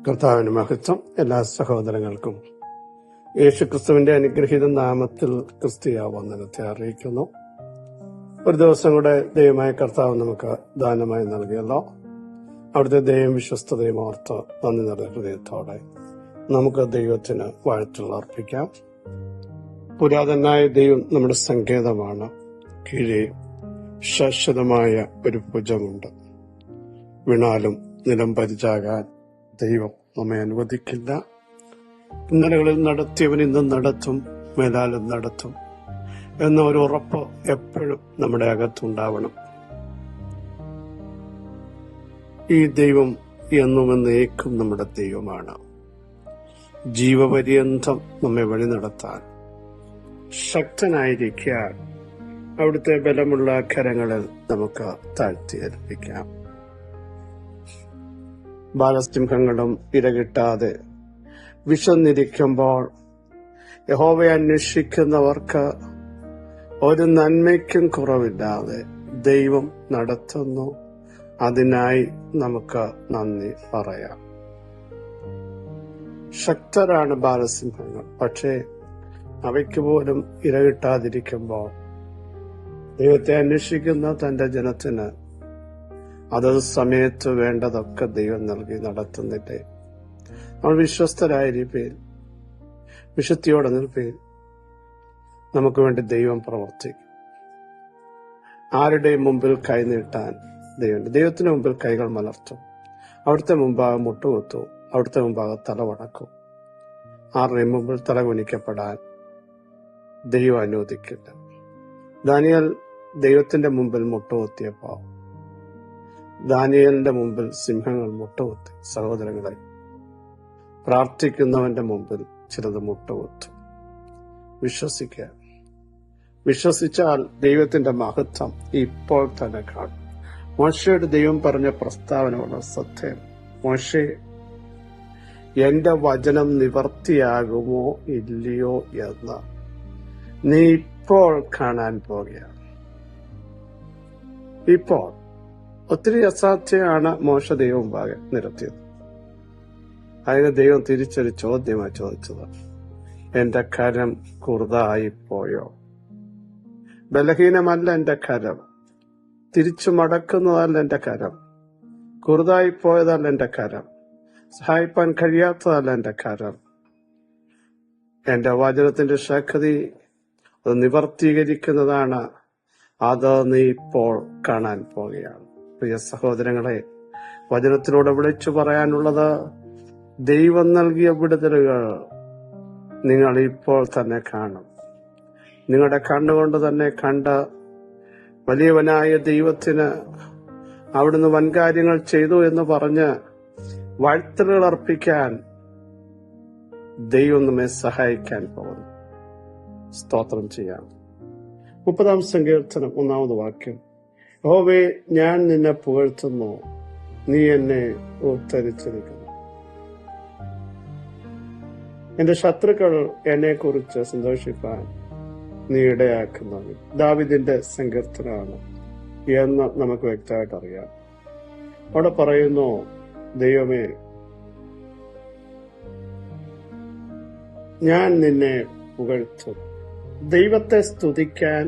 കർത്താവിന് മഹത്വം. എല്ലാ സഹോദരങ്ങൾക്കും യേശുക്രിസ്തുവിന്റെ അനുഗ്രഹീത നാമത്തിൽ ക്രിസ്തീയ വന്ദനത്തെ അറിയിക്കുന്നു. ഒരു ദിവസം കൂടെ ദൈവമായ കർത്താവ് നമുക്ക് ദാനമായി നൽകിയല്ലോ. അവിടുത്തെ ദൈവം വിശ്വസ്തതയും ഓർത്ത് നന്ദി നിറഞ്ഞ ഹൃദയത്തോടെ നമുക്ക് ദൈവത്തിന് വാഴ്ത്തുകൾ അർപ്പിക്കാം. പുരാതനായ ദൈവം നമ്മുടെ സങ്കേതമാണ്. കീഴെ ശാശ്വതമായ ഒരു ഭുജമുണ്ട്. വീണാലും നിലം പരിചാകാൻ ദൈവം നമ്മെ അനുവദിക്കില്ല. ഇന്നലകളിൽ നടത്തിയവൻ ഇന്നും നടത്തും, മേലാലും നടത്തും എന്ന ഒരു ഉറപ്പ് എപ്പോഴും നമ്മുടെ അകത്തുണ്ടാവണം. ഈ ദൈവം എന്നും എന്നേക്കും നമ്മുടെ ദൈവമാണ്. ജീവപര്യന്തം നമ്മെ വഴി നടത്താൻ ശക്തനായിരിക്കാൻ അവിടുത്തെ ബലമുള്ള കരങ്ങളിൽ നമുക്ക് താഴ്ത്തി ഏൽപ്പിക്കാം. ബാലസിംഹങ്ങളും ഇരകിട്ടാതെ വിശന്നിരിക്കുമ്പോൾ യഹോവയെ അന്വേഷിക്കുന്നവർക്ക് ഒരു നന്മയ്ക്കും കുറവില്ലാതെ ദൈവം നടത്തുന്നു. അതിനായി നമുക്ക് നന്ദി പറയാം. ശക്തരാണ് ബാലസിംഹങ്ങൾ, പക്ഷേ അവയ്ക്ക് പോലും ഇരകിട്ടാതിരിക്കുമ്പോൾ ദൈവത്തെ അന്വേഷിക്കുന്ന തന്റെ ജനത്തിന് അതത് സമയത്ത് വേണ്ടതൊക്കെ ദൈവം നൽകി നടത്തുന്നില്ലേ? നമ്മൾ വിശ്വസ്തരായിരിപ്പേൻ, വിശുദ്ധിയോടെ നിൽപ്പേൻ. നമുക്ക് വേണ്ടി ദൈവം പ്രവർത്തിക്കും. ആരുടെയും മുമ്പിൽ കൈ നീട്ടാൻ ദൈവത്തിന് മുമ്പിൽ കൈകൾ മലർത്തും. അവിടുത്തെ മുമ്പാകെ മുട്ടുകുത്തും, അവിടുത്തെ മുമ്പാകെ തല വണക്കും. ആരുടെയും മുമ്പിൽ തല കുനിക്കപ്പെടാൻ ദൈവം അനുവദിക്കില്ല. ദാനിയേൽ ദൈവത്തിന്റെ മുമ്പിൽ മുട്ടുകുത്തിയപ്പോ ദാനിയേലിന്റെ മുമ്പിൽ സിംഹങ്ങൾ മുട്ടുകുത്തി. സഹോദരങ്ങളെ, പ്രാർത്ഥിക്കുന്നവന്റെ മുമ്പിൽ ചിലത് മുട്ടുകുത്തും. വിശ്വസിക്കുക. വിശ്വസിച്ചാൽ ദൈവത്തിന്റെ മഹത്വം ഇപ്പോൾ തന്നെ കാണും. മോശയോട് ദൈവം പറഞ്ഞ പ്രസ്താവനയുള്ള സത്യം. മോശേ, എന്റെ വചനം നിവർത്തിയാകുമോ ഇല്ലയോ എന്ന് നീ ഇപ്പോൾ കാണാൻ പോകുകയാണ്. ഇപ്പോൾ ഒത്തിരി അസാധ്യമാണ് മോശ ദൈവം മുമ്പാകെ നിരത്തിയത്. അതിന് ദൈവം തിരിച്ചൊരു ചോദ്യമായി ചോദിച്ചത്, എന്റെ കരം കുറുതായിപ്പോയോ? ബലഹീനമല്ല എന്റെ കരം, തിരിച്ചു മടക്കുന്നതല്ല എന്റെ കരം, കുറുതായിപ്പോയതല്ല എന്റെ കരം, സഹായിപ്പാൻ കഴിയാത്തതല്ല എന്റെ കരം. എന്റെ വചനത്തിന്റെ ശക്തി അത് നിവർത്തീകരിക്കുന്നതാണ്. അത് നീ ഇപ്പോൾ കാണാൻ പോകുകയാണ്. പ്രിയ സഹോദരങ്ങളെ, വചനത്തിലൂടെ വിളിച്ചു പറയാനുള്ളത്, ദൈവം നൽകിയ വിടുതലുകൾ നിങ്ങൾ ഇപ്പോൾ തന്നെ കാണും. നിങ്ങളുടെ കണ്ണുകൊണ്ട് തന്നെ കണ്ട് വലിയവനായ ദൈവത്തിന് അവിടുന്ന് വൻകാര്യങ്ങൾ ചെയ്തു എന്ന് പറഞ്ഞ് വാഴ്ത്തലുകൾ അർപ്പിക്കാൻ ദൈവം നമ്മെ സഹായിക്കാൻ പോകുന്നു. സ്തോത്രം ചെയ്യാം. 30-ാം സങ്കീർത്തനം 1-ാമത് വാക്യം. യഹോവേ, ഞാൻ നിന്നെ പുകഴ്ത്തുന്നു, നീ എന്നെ ഉദ്ധരിച്ചിരിക്കുന്നു. എന്റെ ശത്രുക്കൾ എന്നെ കുറിച്ച് സന്തോഷിപ്പാൻ നീ ഇടയാക്കുന്നു. ദാവീദിന്റെ സങ്കീർത്തനമാണ് എന്ന് നമുക്ക് വ്യക്തമായിട്ട് അറിയാം. അവിടെ പറയുന്നു, ദൈവമേ, ഞാൻ നിന്നെ പുകഴ്ത്തും. ദൈവത്തെ സ്തുതിക്കാൻ,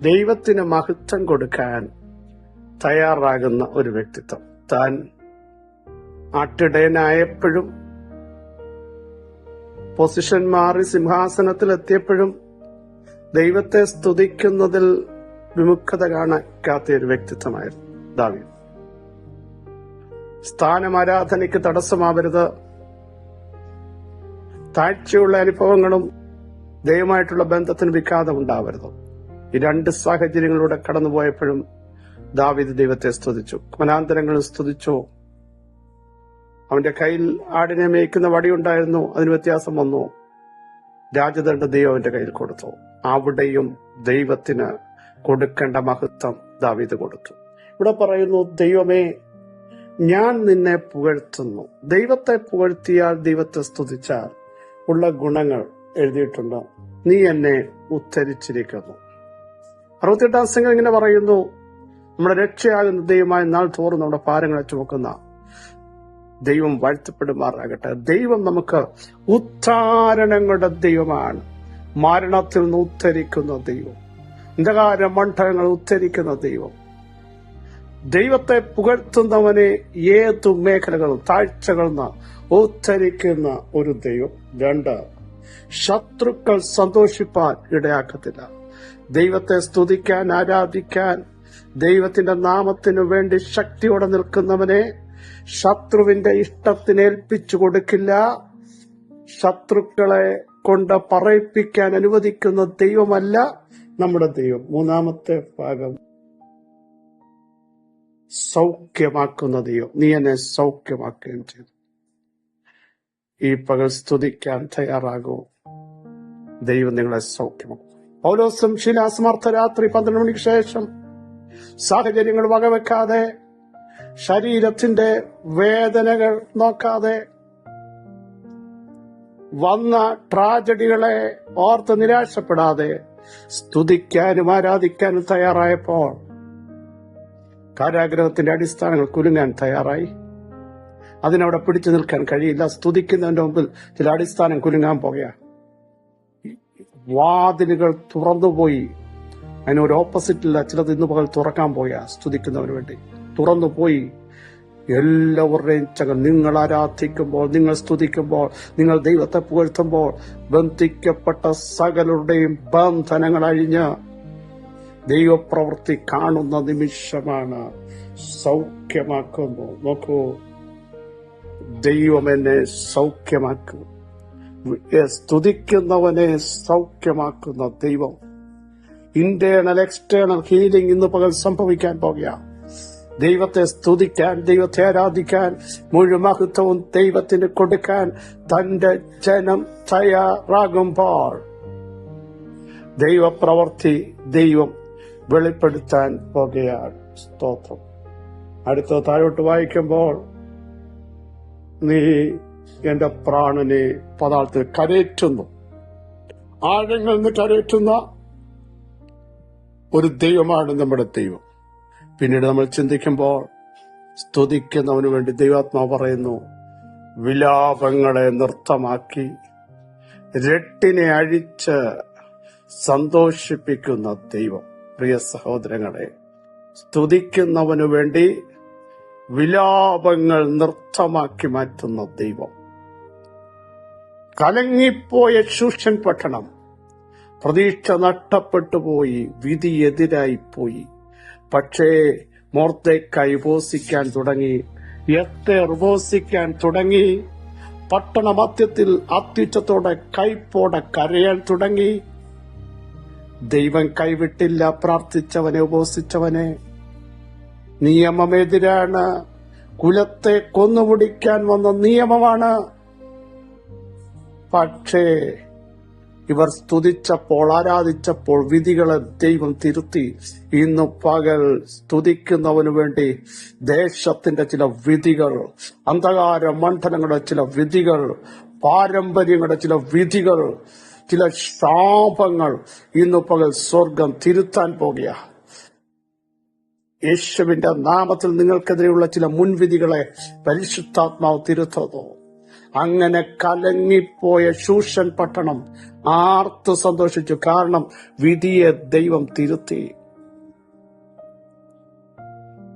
ദൈവത്തിന് മഹത്വം കൊടുക്കാൻ തയ്യാറാകുന്ന ഒരു വ്യക്തിത്വം. താൻ ആട്ടിടയനായപ്പോഴും പൊസിഷൻ മാറി സിംഹാസനത്തിലെത്തിയപ്പോഴും ദൈവത്തെ സ്തുതിക്കുന്നതിൽ വിമുഖത കാണിക്കാത്ത ഒരു വ്യക്തിത്വമായിരുന്നു ദാവീദ്. സ്ഥാനം ആരാധനയ്ക്ക് തടസ്സമാവരുത്. താഴ്ചയുള്ള അനുഭവങ്ങളും ദൈവമായിട്ടുള്ള ബന്ധത്തിന് വിഘാതം ഉണ്ടാവരുത്. ഈ രണ്ട് സാഹചര്യങ്ങളിലൂടെ കടന്നുപോയപ്പോഴും ദാവീദ് ദൈവത്തെ സ്തുതിച്ചു. വനാന്തരങ്ങളിൽ സ്തുതിച്ചു. അവന്റെ കയ്യിൽ ആടിനെ മേയ്ക്കുന്ന വടിയുണ്ടായിരുന്നു, അതിന് വ്യത്യാസം വന്നു. രാജദണ്ഡ ദൈവം അവന്റെ കയ്യിൽ കൊടുത്തു. അവിടെയും ദൈവത്തിന് കൊടുക്കേണ്ട മഹത്വം ദാവീദ് കൊടുത്തു. ഇവിടെ പറയുന്നു, ദൈവമേ, ഞാൻ നിന്നെ പുകഴ്ത്തുന്നു. ദൈവത്തെ പുകഴ്ത്തിയാൽ, ദൈവത്തെ സ്തുതിച്ചാൽ ഉള്ള ഗുണങ്ങൾ എഴുതിയിട്ടുണ്ട്. നീ എന്നെ ഉദ്ധരിച്ചിരിക്കുന്നു. 68-ാം സംഘം ഇങ്ങനെ പറയുന്നു, നമ്മുടെ രക്ഷയാകുന്ന ദൈവമായ നാൾ തോറും നമ്മുടെ ഭാരങ്ങളെ ചുമക്കുന്ന ദൈവം വാഴ്ത്തപ്പെടുമാറാകട്ടെ. ദൈവം നമുക്ക് ഉദ്ധാരണങ്ങളുടെ ദൈവമാണ്. മരണത്തിൽ നിന്ന് ഉദ്ധരിക്കുന്ന ദൈവം, അന്ധകാര മണ്ഡലങ്ങൾ ഉദ്ധരിക്കുന്ന ദൈവം. ദൈവത്തെ പുകഴ്ത്തുന്നവനെ ഏതു മേഖലകളും താഴ്ചകളിൽ നിന്ന് ഉദ്ധരിക്കുന്ന ഒരു ദൈവം. 2, ശത്രുക്കൾ സന്തോഷിപ്പാൻ ഇടയാക്കത്തില്ല. ദൈവത്തെ സ്തുതിക്കാൻ, ആരാധിക്കാൻ, ദൈവത്തിന്റെ നാമത്തിനു വേണ്ടി ശക്തിയോടെ നിൽക്കുന്നവനെ ശത്രുവിന്റെ ഇഷ്ടത്തിന് ഏൽപ്പിച്ചു കൊടുക്കില്ല. ശത്രുക്കളെ കൊണ്ട് പറയിപ്പിക്കാൻ അനുവദിക്കുന്ന ദൈവമല്ല നമ്മുടെ ദൈവം. 3-ാമത്തെ ഭാഗം, സൗഖ്യമാക്കുന്ന ദൈവം. നീ എന്നെ സൗഖ്യമാക്കുകയും ചെയ്തു. ഈ പകൽ സ്തുതിക്കാൻ തയ്യാറാകൂ. ദൈവം നിങ്ങളെ സൗഖ്യമാക്കും. പൗലോസും ശീലാസും അർദ്ധരാത്രി 12 മണിക്ക് ശേഷം സാഹചര്യങ്ങൾ വകവെക്കാതെ, ശരീരത്തിന്റെ വേദനകൾ നോക്കാതെ, വന്ന ട്രാജഡികളെ ഓർത്ത് നിരാശപ്പെടാതെ സ്തുതിക്കാനും ആരാധിക്കാനും തയ്യാറായപ്പോൾ കാരാഗ്രഹത്തിന്റെ അടിസ്ഥാനങ്ങൾ കുലുങ്ങാൻ തയ്യാറായി. അതിനവിടെ പിടിച്ചു നിൽക്കാൻ കഴിയില്ല. സ്തുതിക്കുന്നതിന്റെ മുമ്പിൽ ചില അടിസ്ഥാനം കുലുങ്ങാൻ പോകുക. വാതിലുകൾ തുറന്നുപോയി. അതിനൊരു ഓപ്പോസിറ്റില്ല. ചിലത് ഇന്ന് പകൽ തുറക്കാൻ പോയ സ്തുതിക്കുന്നവന് വേണ്ടി തുറന്നുപോയി. എല്ലാവരുടെയും ചകം നിങ്ങൾ ആരാധിക്കുമ്പോൾ, നിങ്ങൾ സ്തുതിക്കുമ്പോൾ, നിങ്ങൾ ദൈവത്തെ പുകഴ്ത്തുമ്പോൾ ബന്ധിക്കപ്പെട്ട സകലരുടെയും ബന്ധനങ്ങൾ അഴിഞ്ഞ് ദൈവപ്രവൃത്തി കാണുന്ന നിമിഷമാണ്. സൗഖ്യമാക്കുന്നു. നോക്കൂ, ദൈവം എന്നെ സൗഖ്യമാക്കും. സ്തുതിക്കുന്നവനെ സൗഖ്യമാക്കുന്ന ദൈവം. ഇന്റേണൽ എക്സ്റ്റേണൽ ഹീലിംഗ് ഇന്ന് പകൽ സംഭവിക്കാൻ പോകുക. ദൈവത്തെ സ്തുതിക്കാൻ, ദൈവത്തെ ആരാധിക്കാൻ, മുഴുവൻ മഹത്വവും ദൈവത്തിന് കൊടുക്കാൻ തന്റെ ജനം തയ്യാറാകുമ്പോൾ ദൈവപ്രവൃത്തി ദൈവം വെളിപ്പെടുത്താൻ പോകുകയാണ്. സ്തോത്രം. അടുത്ത താഴോട്ട് വായിക്കുമ്പോൾ, നീ എന്റെ പ്രാണനെ പതാളത്തിൽ കരയേറ്റുന്നു. ആഴങ്ങളിൽ നിന്ന് കരയേറ്റുന്ന ഒരു ദൈവമാണ് നമ്മുടെ ദൈവം. പിന്നീട് നമ്മൾ ചിന്തിക്കുമ്പോൾ, സ്തുതിക്കുന്നവന് വേണ്ടി ദൈവാത്മാവ് പറയുന്നു, വിലാപങ്ങളെ നൃത്തമാക്കി രട്ടിനെ അഴിച്ച് സന്തോഷിപ്പിക്കുന്ന ദൈവം. പ്രിയ സഹോദരങ്ങളെ, സ്തുതിക്കുന്നവനു വേണ്ടി വിലാപങ്ങൾ നൃത്തമാക്കി മാറ്റുന്ന ദൈവം. കലങ്ങിപ്പോയ ശൂഷൻ പട്ടണം, പ്രതീക്ഷ നഷ്ടപ്പെട്ടുപോയി, വിധി എതിരായിപ്പോയി. പക്ഷേ മൊർദെഖായി ഉപസിക്കാൻ തുടങ്ങി, എസ്തേർ ഉപസിക്കാൻ തുടങ്ങി. പട്ടണമധ്യത്തിൽ അത്യുച്ചത്തോടെ കൈപ്പോടെ കരയാൻ തുടങ്ങി. ദൈവം കൈവിട്ടില്ല പ്രാർത്ഥിച്ചവനെ, ഉപസിച്ചവനെ. നിയമമെതിരാണ്. കുലത്തെ കൊന്നുമുടിക്കാൻ വന്ന നിയമമാണ്. പക്ഷേ ഇവർ സ്തുതിച്ചപ്പോൾ, ആരാധിച്ചപ്പോൾ വിധികളെ ദൈവം തിരുത്തി. ഇന്ന് പകൽ സ്തുതിക്കുന്നവനു വേണ്ടി ദേശത്തിന്റെ ചില വിധികൾ, അന്ധകാര മണ്ഡലങ്ങളുടെ ചില വിധികൾ, പാരമ്പര്യങ്ങളുടെ ചില വിധികൾ, ചില ശാപങ്ങൾ ഇന്ന് പകൽ സ്വർഗം തിരുത്താൻ പോകുക. യേശുവിന്റെ നാമത്തിൽ നിങ്ങൾക്കെതിരെയുള്ള ചില മുൻവിധികളെ പരിശുദ്ധാത്മാവ് തിരുത്തുന്നു. അങ്ങനെ കലങ്ങിപ്പോയ ശൂഷൻ പട്ടണം ആർത്തു സന്തോഷിച്ചു. കാരണം വിധിയെ ദൈവം തിരുത്തി.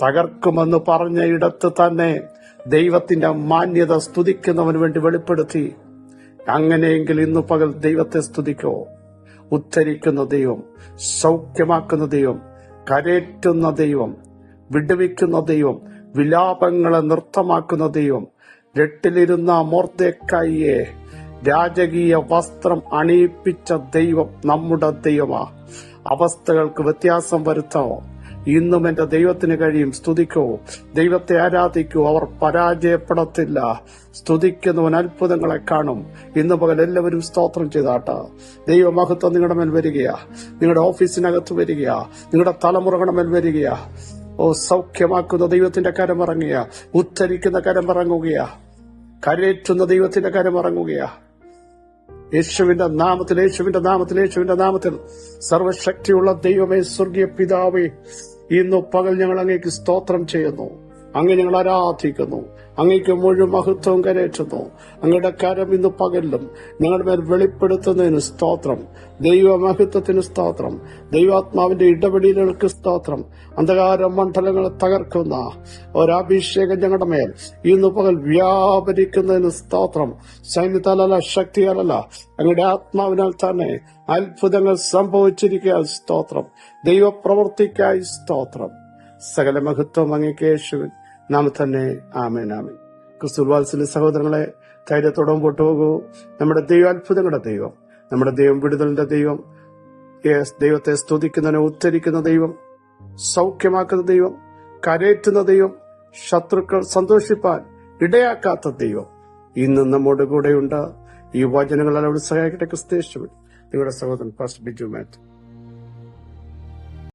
തകർക്കുമെന്ന് പറഞ്ഞ ഇടത്ത് തന്നെ ദൈവത്തിന്റെ മാന്യത സ്തുതിക്കുന്നവന് വേണ്ടി വെളിപ്പെടുത്തി. അങ്ങനെയെങ്കിൽ ഇന്ന് പകൽ ദൈവത്തെ സ്തുതിക്കോ. ഉദ്ധരിക്കുന്ന ദൈവം, സൗഖ്യമാക്കുന്ന ദൈവം, കരേറ്റുന്ന ദൈവം, വിടുവിക്കുന്ന ദൈവം, വിലാപങ്ങളെ നൃത്തമാക്കുന്ന ദൈവം. രട്ടിലിരുന്ന മൊർദെഖായിയെ രാജകീയ വസ്ത്രം അണിയിപ്പിച്ച ദൈവം നമ്മുടെ ദൈവമാ. അവസ്ഥകൾക്ക് വ്യത്യാസം വരുത്താമോ? ഇന്നും എന്റെ ദൈവത്തിന് കഴിയും. സ്തുതിക്കോ, ദൈവത്തെ ആരാധിക്കൂ. അവർ പരാജയപ്പെടത്തില്ല. സ്തുതിക്കുന്നവൻ അത്ഭുതങ്ങളെ കാണും. ഇന്ന് പകൽ എല്ലാവരും സ്തോത്രം ചെയ്താട്ട. ദൈവമഹത്വം നിങ്ങളുടെ മേൽ വരികയാ. നിങ്ങളുടെ ഓഫീസിനകത്ത് വരികയാ. നിങ്ങളുടെ തലമുറകളുടെ മേൽ വരികയാ. ഓ, സൗഖ്യമാക്കുന്ന ദൈവത്തിന്റെ കരമിറങ്ങുക. ഉദ്ധരിക്കുന്ന കരമിറങ്ങുകയാ. കരയേറ്റുന്ന ദൈവത്തിന്റെ കരമിറങ്ങുകയാ. യേശുവിന്റെ നാമത്തിൽ, യേശുവിന്റെ നാമത്തിൽ, യേശുവിന്റെ നാമത്തിൽ. സർവശക്തിയുള്ള ദൈവമേ, സ്വർഗീയ പിതാവേ, ഇന്നു പകൽ ഞങ്ങൾ അങ്ങേക്ക് സ്തോത്രം ചെയ്യുന്നു. അങ്ങ് ഞങ്ങൾ ആരാധിക്കുന്നു. അങ്ങേക്ക് മുഴുവൻ മഹത്വവും കരയറ്റുന്നു. അങ്ങയുടെ കരം ഇന്ന് പകലിലും ഞങ്ങളുടെ മേൽ വെളിപ്പെടുത്തുന്നതിന് സ്തോത്രം. ദൈവമഹത്വത്തിന് സ്തോത്രം. ദൈവാത്മാവിന്റെ ഇടപെടലുകൾക്ക് സ്തോത്രം. അന്ധകാര മണ്ഡലങ്ങളെ തകർക്കുന്ന ഒരഭിഷേകം ഞങ്ങളുടെ മേൽ ഇന്ന് പകൽ വ്യാപരിക്കുന്നതിന് സ്തോത്രം. സൈന്യത്താലല്ല, ശക്തിയാലല്ല, അങ്ങയുടെ ആത്മാവിനാൽ തന്നെ അത്ഭുതങ്ങൾ സംഭവിച്ചിരിക്കുക. സ്തോത്രം. ദൈവപ്രവൃത്തിക്കായി സ്തോത്രം. സകല മഹത്വം അങ്ങേക്ക് യേശുവിൻ നാമത്തിൽ തന്നെ. ആമേൻ, ആമേൻ. ക്രിസ്തുവാത്സല്യ സഹോദരങ്ങളെ, ധൈര്യത്തോടെ മുമ്പോട്ട് പോകൂ. നമ്മുടെ ദൈവം അത്ഭുതങ്ങളുടെ ദൈവം, നമ്മുടെ ദൈവം വിടുതലിന്റെ ദൈവം, ദൈവത്തെ സ്തുതിക്കുന്നതിനെ ഉദ്ധരിക്കുന്ന ദൈവം, സൗഖ്യമാക്കുന്ന ദൈവം, കരയേറ്റുന്ന ദൈവം, ശത്രുക്കൾ സന്തോഷിപ്പാൻ ഇടയാക്കാത്ത ദൈവം ഇന്ന് നമ്മോട് കൂടെയുണ്ട്. ഈ വചനങ്ങളെല്ലാം സഹായിക്കട്ടെ. ക്രിസ്തുയേശുവിൻ നിങ്ങളുടെ സഹോദരൻ പാസ്റ്റർ ബിജു മാത്യു.